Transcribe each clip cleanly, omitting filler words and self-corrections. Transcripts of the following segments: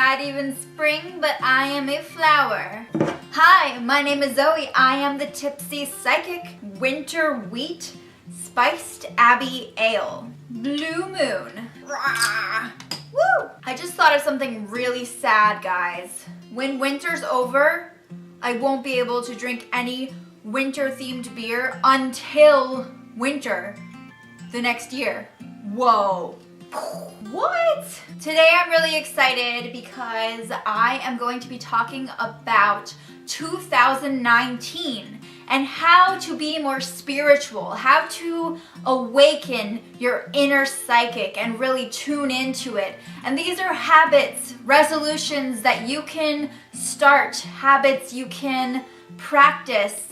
not even spring, but I am a flower. Hi, my name is Zoe. I am the tipsy psychic winter wheat spiced abbey ale. Blue moon. Rah. Woo! I just thought of something really sad, guys. When winter's over, I won't be able to drink any winter-themed beer until winter the next year. Whoa. What? Today I'm really excited because I am going to be talking about 2019 and how to be more spiritual, how to awaken your inner psychic and really tune into it. And these are habits, resolutions that you can start, habits you can practice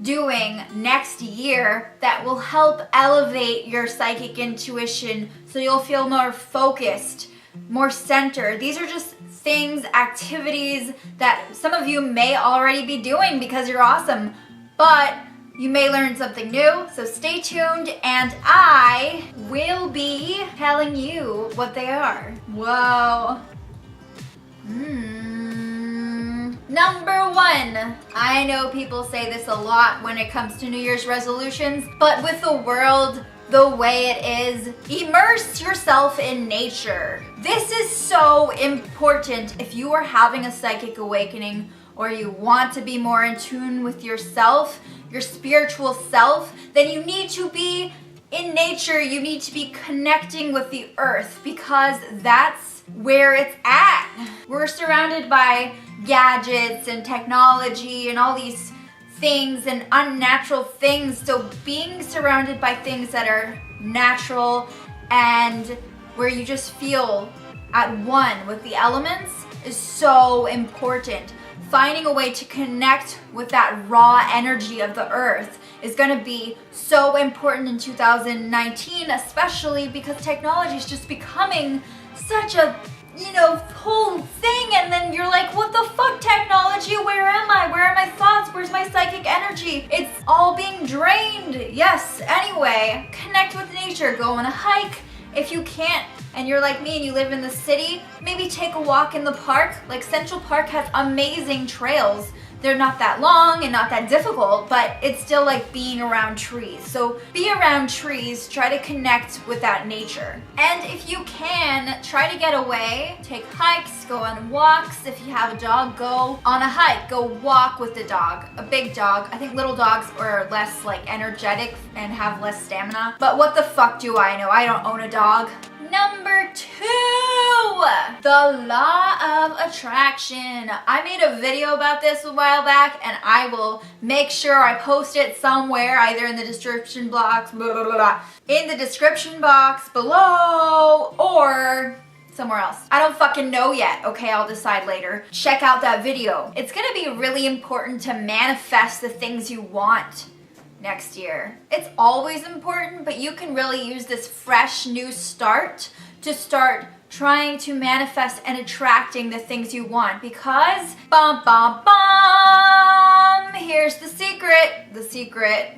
doing next year that will help elevate your psychic intuition so you'll feel more focused, more centered. These are just things, activities that some of you may already be doing because you're awesome, but you may learn something new, so stay tuned and I will be telling you what they are. Whoa. Number one, I know people say this a lot when it comes to New Year's resolutions, but with the world the way it is, immerse yourself in nature. This is so important if you are having a psychic awakening or you want to be more in tune with yourself, your spiritual self, then you need to be in nature. You need to be connecting with the earth because that's where it's at. We're surrounded by gadgets and technology and all these things and unnatural things, so being surrounded by things that are natural and where you just feel at one with the elements is so important. Finding a way to connect with that raw energy of the earth is going to be so important in 2019, especially because technology is just becoming such a whole thing, and then you're like, what the fuck, technology? Where am I? Where are my thoughts? Where's my psychic energy? It's all being drained. Yes, anyway, connect with nature. Go on a hike. If you can't, and you're like me and you live in the city, maybe take a walk in the park. Like Central Park has amazing trails. They're not that long and not that difficult, but it's still like being around trees. So be around trees, try to connect with that nature. And if you can, try to get away, take hikes, go on walks. If you have a dog, go on a hike, go walk with the dog, a big dog. I think little dogs are less like energetic and have less stamina. But what the fuck do I know? I don't own a dog. Number two, the law of attraction. I made a video about this a while back and I will make sure I post it somewhere, either in the description box, in the description box below, or somewhere else. I don't fucking know yet, okay? I'll decide later. Check out that video. It's gonna be really important to manifest the things you want next year. It's always important, but you can really use this fresh new start to start trying to manifest and attracting the things you want, because here's the secret,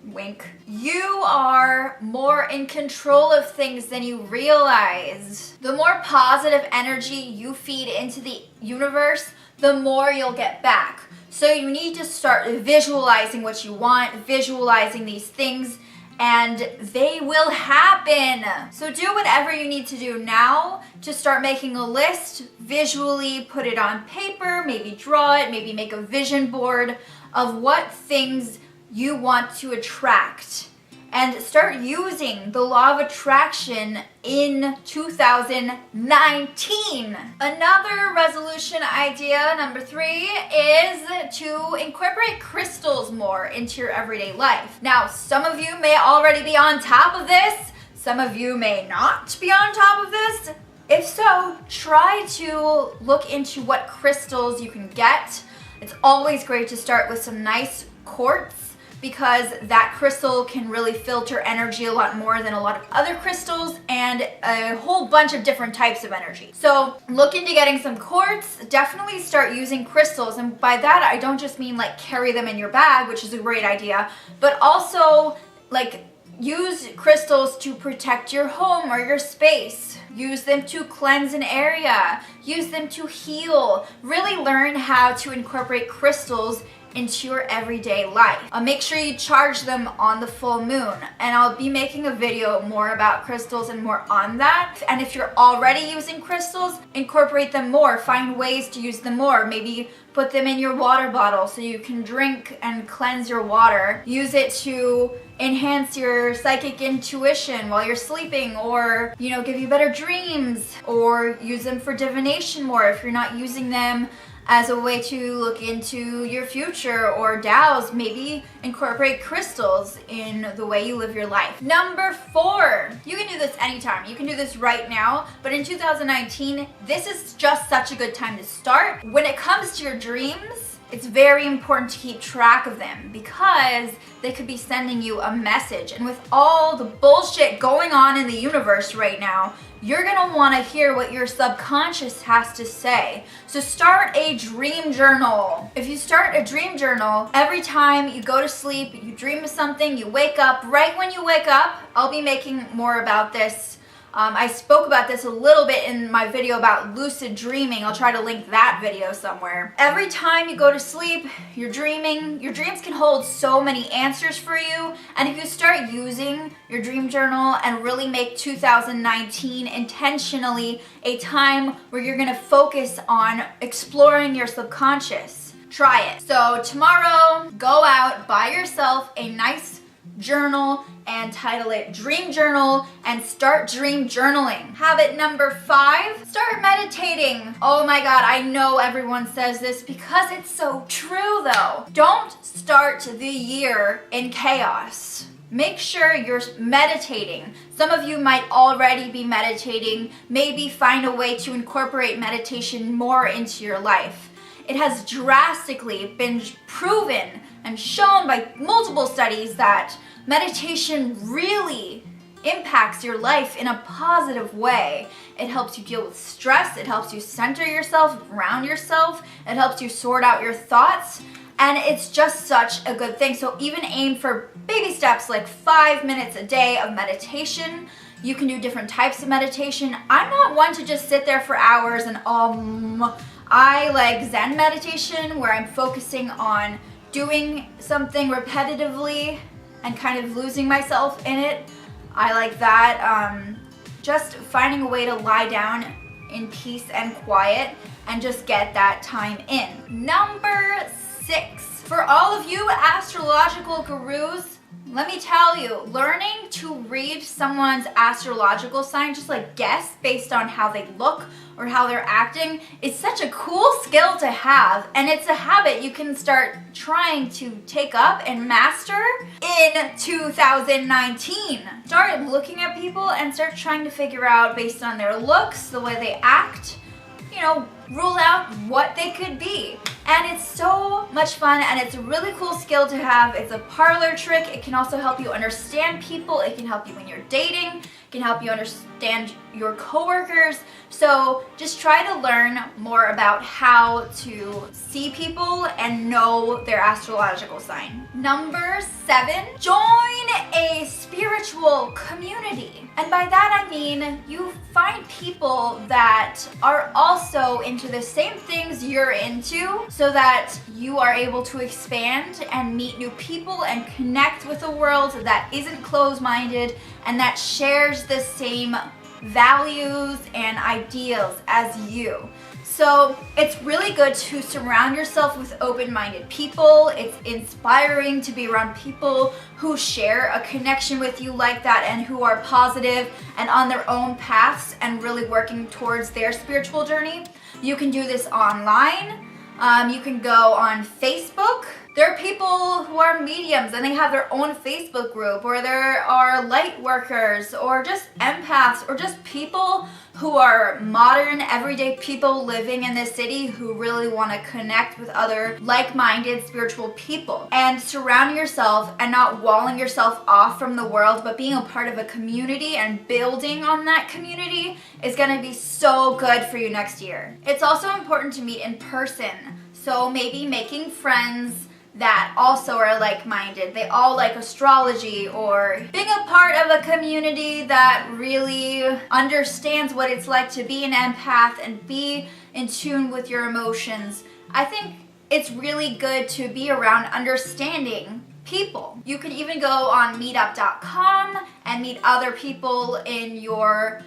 wink. You are more in control of things than you realize. The more positive energy you feed into the universe, the more you'll get back. So you need to start visualizing what you want, visualizing these things, and they will happen. So do whatever you need to do now to start making a list, visually put it on paper, maybe draw it, maybe make a vision board of what things you want to attract. And start using the law of attraction in 2019. Another resolution idea, number three, is to incorporate crystals more into your everyday life. Now, some of you may already be on top of this. Some of you may not be on top of this. If so, try to look into what crystals you can get. It's always great to start with some nice quartz, because that crystal can really filter energy a lot more than a lot of other crystals and a whole bunch of different types of energy. So look into getting some quartz. Definitely start using crystals, and by that I don't just mean like carry them in your bag, which is a great idea, but also like Use crystals to protect your home or your space. Use them to cleanse an area. Use them to heal. Really learn how to incorporate crystals into your everyday life. Make sure you charge them on the full moon, and I'll be making a video more about crystals and more on that. And if you're already using crystals, incorporate them more. Find ways to use them more. Maybe put them in your water bottle so you can drink and cleanse your water. Use it to enhance your psychic intuition while you're sleeping, or give you better dreams, or use them for divination more if you're not using them as a way to look into your future or DAOs. Maybe incorporate crystals in the way you live your life. Number 4, you can do this anytime. You can do this right now, but in 2019, this is just such a good time to start. When it comes to your dreams, it's very important to keep track of them because they could be sending you a message. And with all the bullshit going on in the universe right now, you're gonna wanna hear what your subconscious has to say. So start a dream journal. If you start a dream journal, every time you go to sleep, you dream of something, you wake up. Right when you wake up, I'll be making more about this. I spoke about this a little bit in my video about lucid dreaming. I'll try to link that video somewhere. Every time you go to sleep, you're dreaming. Your dreams can hold so many answers for you. And if you start using your dream journal and really make 2019 intentionally a time where you're gonna focus on exploring your subconscious, try it. So tomorrow, go out, buy yourself a nice journal and title it Dream Journal and start dream journaling. Habit number 5, start meditating. Oh my God, I know everyone says this because it's so true though. Don't start the year in chaos. Make sure you're meditating. Some of you might already be meditating. Maybe find a way to incorporate meditation more into your life. It has drastically been proven and shown by multiple studies that meditation really impacts your life in a positive way. It helps you deal with stress. It helps you center yourself, ground yourself. It helps you sort out your thoughts. And it's just such a good thing. So even aim for baby steps like 5 minutes a day of meditation. You can do different types of meditation. I'm not one to just sit there for hours and I like Zen meditation where I'm focusing on doing something repetitively and kind of losing myself in it. I like that. Just finding a way to lie down in peace and quiet and just get that time in. Number 6, for all of you astrological gurus, let me tell you, learning to read someone's astrological sign, just like guess based on how they look or how they're acting, is such a cool skill to have, and it's a habit you can start trying to take up and master in 2019. Start looking at people and start trying to figure out based on their looks, the way they act, rule out what they could be. And it's so much fun and it's a really cool skill to have. It's a parlor trick. It can also help you understand people. It can help you when you're dating. It can help you understand your coworkers. So just try to learn more about how to see people and know their astrological sign. Number 7, join a spiritual community. And by that I mean you find people that are also into the same things you're into so that you are able to expand and meet new people and connect with a world that isn't closed-minded and that shares the same values and ideals as you. So it's really good to surround yourself with open-minded people. It's inspiring to be around people who share a connection with you like that and who are positive and on their own paths and really working towards their spiritual journey. You can do this online. You can go on Facebook. There are people who are mediums and they have their own Facebook group, or there are light workers or just empaths or just people who are modern, everyday people living in this city who really want to connect with other like-minded spiritual people. And surrounding yourself and not walling yourself off from the world, but being a part of a community and building on that community is going to be so good for you next year. It's also important to meet in person. So maybe making friends that also are like-minded. They all like astrology, or being a part of a community that really understands what it's like to be an empath and be in tune with your emotions. I think it's really good to be around understanding people. You can even go on meetup.com and meet other people in your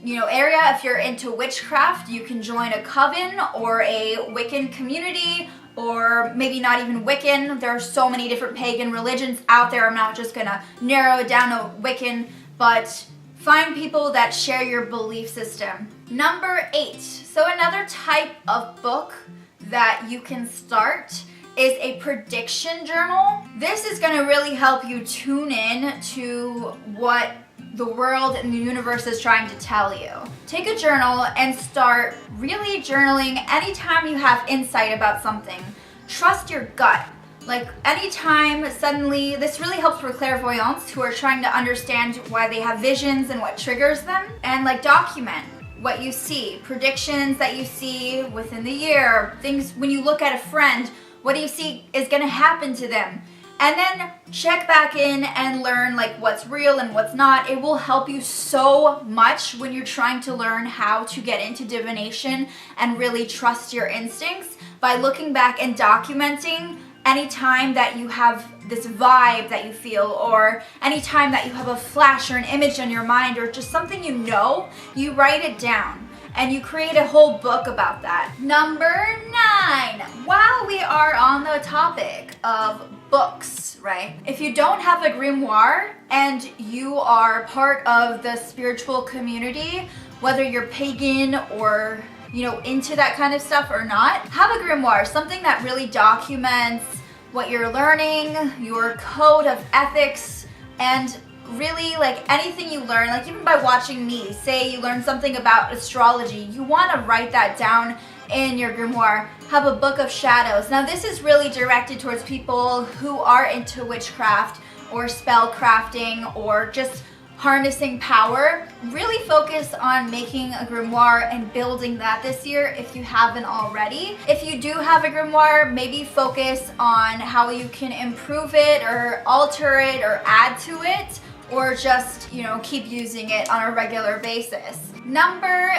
area. If you're into witchcraft, you can join a coven or a Wiccan community, or maybe not even Wiccan. There are so many different pagan religions out there. I'm not just gonna narrow it down to Wiccan, but find people that share your belief system. Number 8, so another type of book that you can start is a prediction journal. This is going to really help you tune in to what the world and the universe is trying to tell you. Take a journal and start really journaling anytime you have insight about something. Trust your gut. Like anytime suddenly, this really helps for clairvoyants who are trying to understand why they have visions and what triggers them, and document what you see, predictions that you see within the year, things when you look at a friend, what do you see is going to happen to them? And then check back in and learn what's real and what's not. It will help you so much when you're trying to learn how to get into divination and really trust your instincts by looking back and documenting any time that you have this vibe that you feel, or any time that you have a flash or an image in your mind, or just something you write it down and you create a whole book about that. Number 9, while we are on the topic of books, right? If you don't have a grimoire and you are part of the spiritual community, whether you're pagan or into that kind of stuff or not, have a grimoire, something that really documents what you're learning, your code of ethics, and really anything you learn, even by watching me, say you learn something about astrology, you want to write that down in your grimoire. Have a book of shadows. Now this is really directed towards people who are into witchcraft or spell crafting or just harnessing power. Really focus on making a grimoire and building that this year if you haven't already. If you do have a grimoire, maybe focus on how you can improve it or alter it or add to it, or just keep using it on a regular basis. Number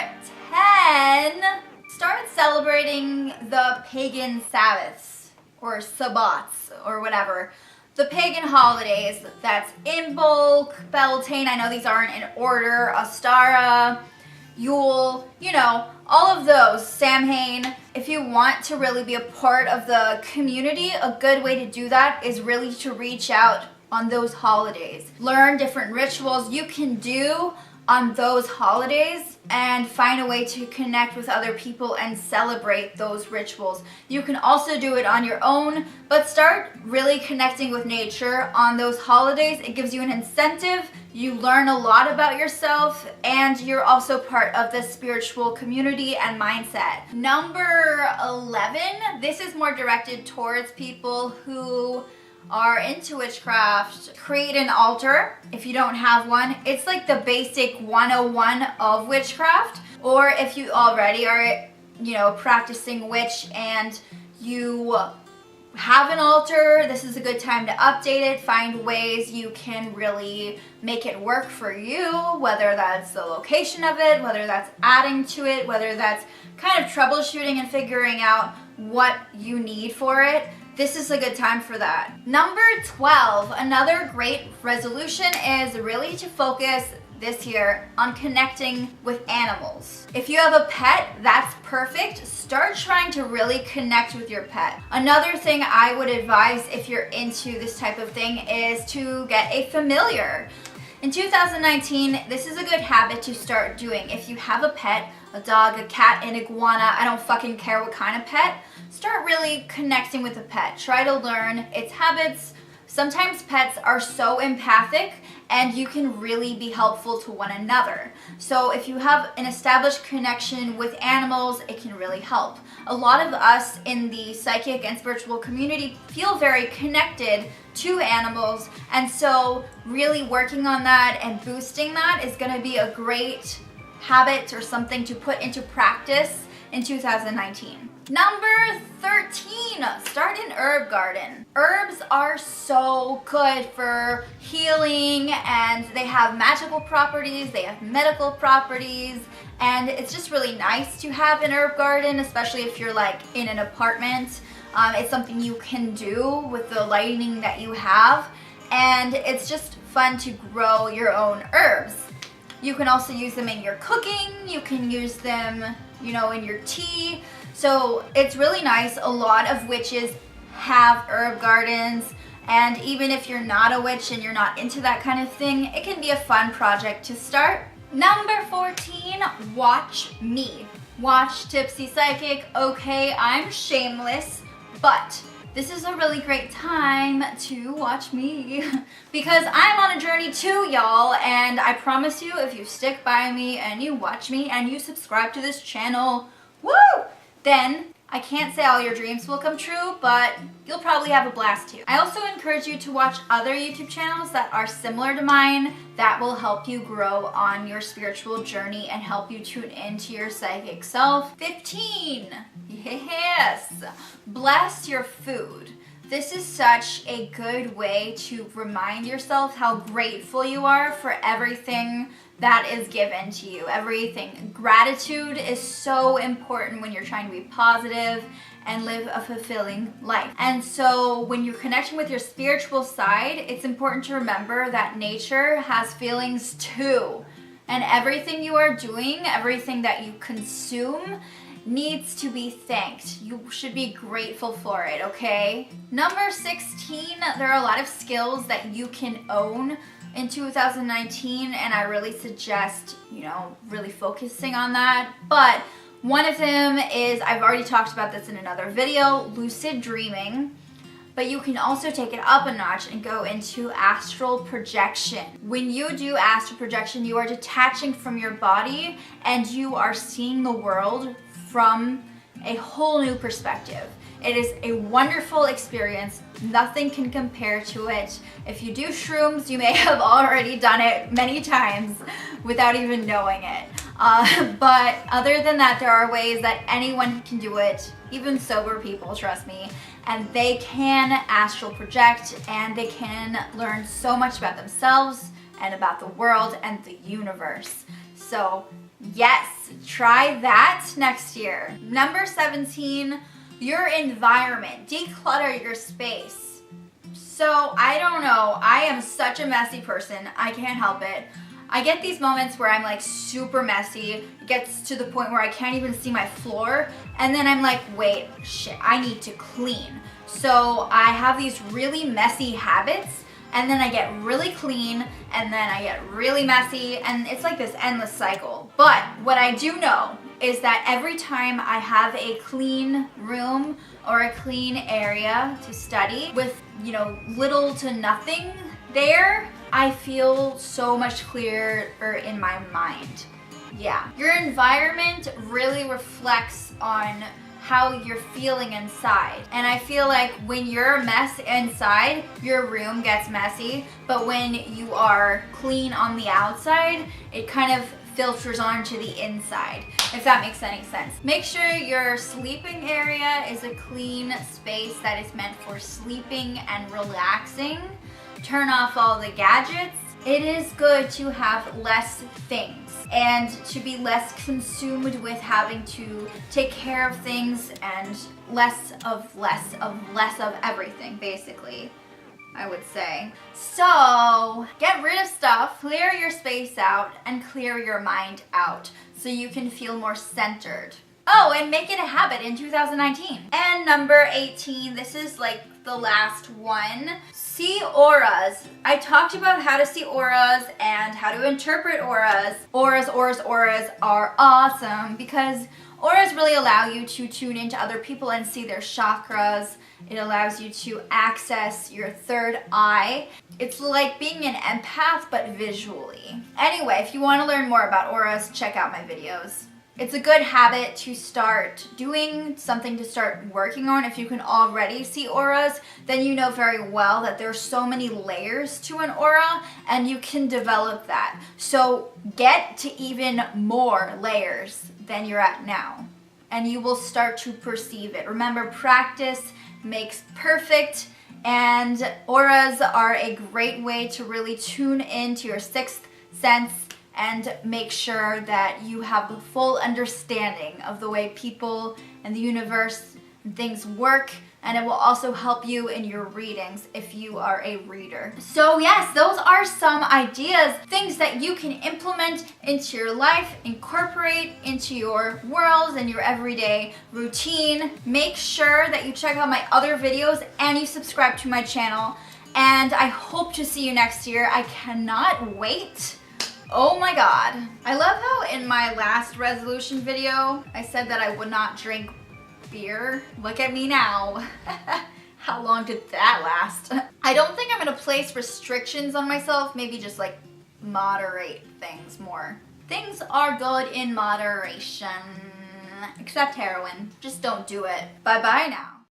10, start celebrating the pagan Sabbaths or Sabbats or whatever. The pagan holidays, that's Imbolc, Beltane, I know these aren't in order, Ostara, Yule, all of those, Samhain. If you want to really be a part of the community, a good way to do that is really to reach out on those holidays. Learn different rituals you can do on those holidays and find a way to connect with other people and celebrate those rituals. You can also do it on your own, but start really connecting with nature on those holidays. It gives you an incentive, you learn a lot about yourself, and you're also part of the spiritual community and mindset. Number 11, this is more directed towards people who are into witchcraft. Create an altar if you don't have one. It's like the basic 101 of witchcraft. Or if you already are, practicing witch and you have an altar, this is a good time to update it. Find ways you can really make it work for you, whether that's the location of it, whether that's adding to it, whether that's kind of troubleshooting and figuring out what you need for it. This is a good time for that. Number 12, another great resolution is really to focus this year on connecting with animals. If you have a pet, that's perfect. Start trying to really connect with your pet. Another thing I would advise if you're into this type of thing is to get a familiar. In 2019, this is a good habit to start doing. If you have a pet, a dog, a cat, an iguana, I don't fucking care what kind of pet, start really connecting with the pet. Try to learn its habits. Sometimes pets are so empathic and you can really be helpful to one another. So if you have an established connection with animals, it can really help. A lot of us in the psychic and spiritual community feel very connected to animals, and so really working on that and boosting that is going to be a great habit or something to put into practice in 2019. Number 13, start an herb garden. Herbs are so good for healing, and they have magical properties, they have medical properties, and it's just really nice to have an herb garden, especially if you're like in an apartment. It's something you can do with the lighting that you have, and it's just fun to grow your own herbs. You can also use them in your cooking, you can use them, you know, in your tea. So it's really nice. A lot of witches have herb gardens, and even if you're not a witch and you're not into that kind of thing, it can be a fun project to start. Number 14, watch me. Watch Tipsy Psychic. Okay, I'm shameless, but this is a really great time to watch me because I'm on a journey too, y'all, and I promise you, if you stick by me and you watch me and you subscribe to this channel, woo, then I can't say all your dreams will come true, but you'll probably have a blast too. I also encourage you to watch other YouTube channels that are similar to mine that will help you grow on your spiritual journey and help you tune into your psychic self. 15, yes, bless your food. This is such a good way to remind yourself how grateful you are for everything that is given to you. Everything. Gratitude is so important when you're trying to be positive and live a fulfilling life. And so when you're connecting with your spiritual side, it's important to remember that nature has feelings too. And everything you are doing, everything that you consume, needs to be thanked. You should be grateful for it, okay? Number 16, there are a lot of skills that you can own in 2019, and I really suggest, you know, really focusing on that. But one of them is, I've already talked about this in another video, lucid dreaming. But you can also take it up a notch and go into astral projection. When you do astral projection, you are detaching from your body and you are seeing the world from a whole new perspective. It is a wonderful experience. Nothing can compare to it. If you do shrooms, you may have already done it many times without even knowing it. But other than that, there are ways that anyone can do it, even sober people, trust me, and they can astral project and they can learn so much about themselves and about the world and the universe. So yes, try that next year. Number 17, your environment. Declutter your space. So I don't know, I am such a messy person. I can't help it. I get these moments where I'm like super messy. It gets to the point where I can't even see my floor. And then I'm like, wait, shit, I need to clean. So I have these really messy habits, and then I get really clean, and then I get really messy, and it's like this endless cycle. But what I do know is that every time I have a clean room or a clean area to study with, you know, little to nothing there, I feel so much clearer in my mind. Yeah. Your environment really reflects on how you're feeling inside. And I feel like when you're a mess inside, your room gets messy, but when you are clean on the outside, it kind of filters onto the inside, if that makes any sense. Make sure your sleeping area is a clean space that is meant for sleeping and relaxing. Turn off all the gadgets. It is good to have less things and to be less consumed with having to take care of things and less of everything, basically, I would say. So get rid of stuff, clear your space out, and clear your mind out so you can feel more centered. Oh, and make it a habit in 2019. And number 18, this is like the last one. See auras. I talked about how to see auras and how to interpret auras. Auras are awesome because auras really allow you to tune into other people and see their chakras. It allows you to access your third eye. It's like being an empath, but visually. Anyway, if you want to learn more about auras, check out my videos. It's a good habit to start doing, something to start working on. If you can already see auras, then you know very well that there's so many layers to an aura and you can develop that. So get to even more layers than you're at now and you will start to perceive it. Remember, practice makes perfect, and auras are a great way to really tune into your sixth sense and make sure that you have the full understanding of the way people and the universe and things work. And it will also help you in your readings if you are a reader. So yes, those are some ideas, things that you can implement into your life, incorporate into your world and your everyday routine. Make sure that you check out my other videos and you subscribe to my channel. And I hope to see you next year. I cannot wait. Oh my God. I love how in my last resolution video, I said that I would not drink beer. Look at me now. How long did that last? I don't think I'm gonna place restrictions on myself, maybe just like moderate things more. Things are good in moderation, except heroin. Just don't do it. Bye bye now.